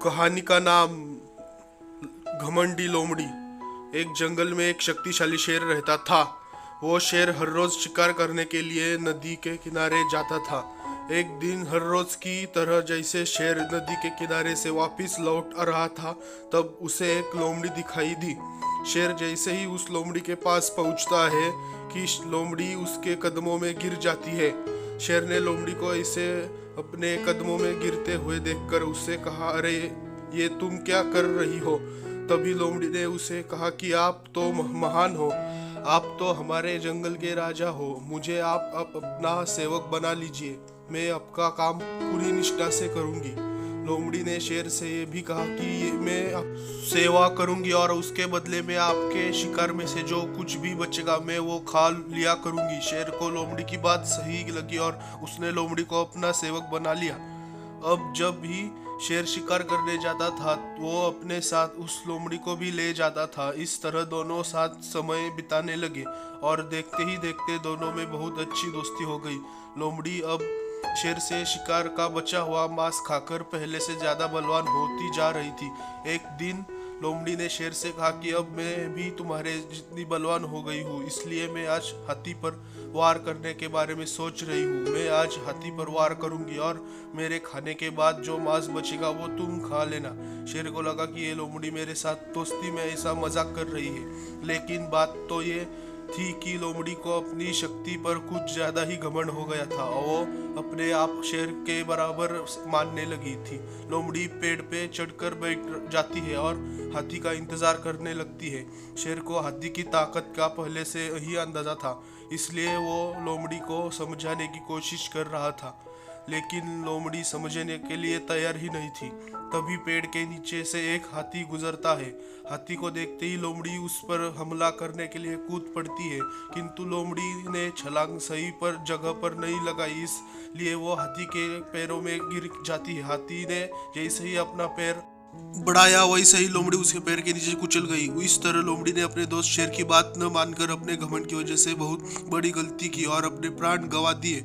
कहानी का नाम घमंडी लोमड़ी। एक जंगल में एक शक्तिशाली शेर रहता था। वो शेर हर रोज शिकार करने के लिए नदी के किनारे जाता था। एक दिन हर रोज की तरह जैसे शेर नदी के किनारे से वापस लौट आ रहा था, तब उसे एक लोमड़ी दिखाई दी। शेर जैसे ही उस लोमड़ी के पास पहुंचता है कि लोमड़ी उसके कदमों में गिर जाती है। शेर ने लोमड़ी को ऐसे अपने कदमों में गिरते हुए देखकर उससे कहा, अरे ये तुम क्या कर रही हो? तभी लोमड़ी ने उसे कहा कि आप तो महान हो, आप तो हमारे जंगल के राजा हो, मुझे आप अपना सेवक बना लीजिए, मैं आपका काम पूरी निष्ठा से करूंगी। लोमड़ी ने शेर से ये भी कहा कि मैं सेवा करूंगी और उसके बदले में आपके शिकार में से जो कुछ भी बचेगा मैं वो खा लिया करूंगी। शेर को लोमड़ी की बात सही लगी और उसने लोमड़ी को अपना सेवक बना लिया। अब जब भी शेर शिकार करने जाता था वो अपने साथ उस लोमड़ी को भी ले जाता था। इस तरह दोनों साथ समय बिताने लगे और देखते ही देखते दोनों में बहुत अच्छी दोस्ती हो गई। लोमड़ी अब शेर से शिकार का बचा हुआ मांस खाकर पहले से ज्यादा बलवान होती जा रही थी। एक दिन लोमड़ी ने शेर से कहा कि अब मैं भी तुम्हारे जितनी बलवान हो गई हूँ, इसलिए मैं आज हाथी पर वार करने के बारे में सोच रही हूँ। मैं आज हाथी पर वार करूंगी और मेरे खाने के बाद जो मांस बचेगा वो तुम खा लेना। शेर को लगा कि ये लोमड़ी मेरे साथ दोस्ती में ऐसा मजाक कर रही है, लेकिन बात तो ये थी कि लोमड़ी को अपनी शक्ति पर कुछ ज्यादा ही घमंड हो गया था और वो अपने आप शेर के बराबर मानने लगी थी। लोमड़ी पेड़ पे चढ़कर बैठ जाती है और हाथी का इंतजार करने लगती है। शेर को हाथी की ताकत का पहले से ही अंदाजा था, इसलिए वो लोमड़ी को समझाने की कोशिश कर रहा था, लेकिन लोमड़ी समझने के लिए तैयार ही नहीं थी। तभी पेड़ के नीचे से एक हाथी गुजरता है। हाथी को देखते ही लोमड़ी उस पर हमला करने के लिए कूद पड़ती है, किंतु लोमड़ी ने छलांग सही पर जगह पर नहीं लगाई, इसलिए वो हाथी के पैरों में गिर जाती है। हाथी ने जैसे ही अपना पैर बढ़ाया वैसे ही लोमड़ी उसके पैर के नीचे कुचल गई। इस तरह लोमड़ी ने अपने दोस्त शेर की बात न मानकर अपने घमंड की वजह से बहुत बड़ी गलती की और अपने प्राण गंवा दिए।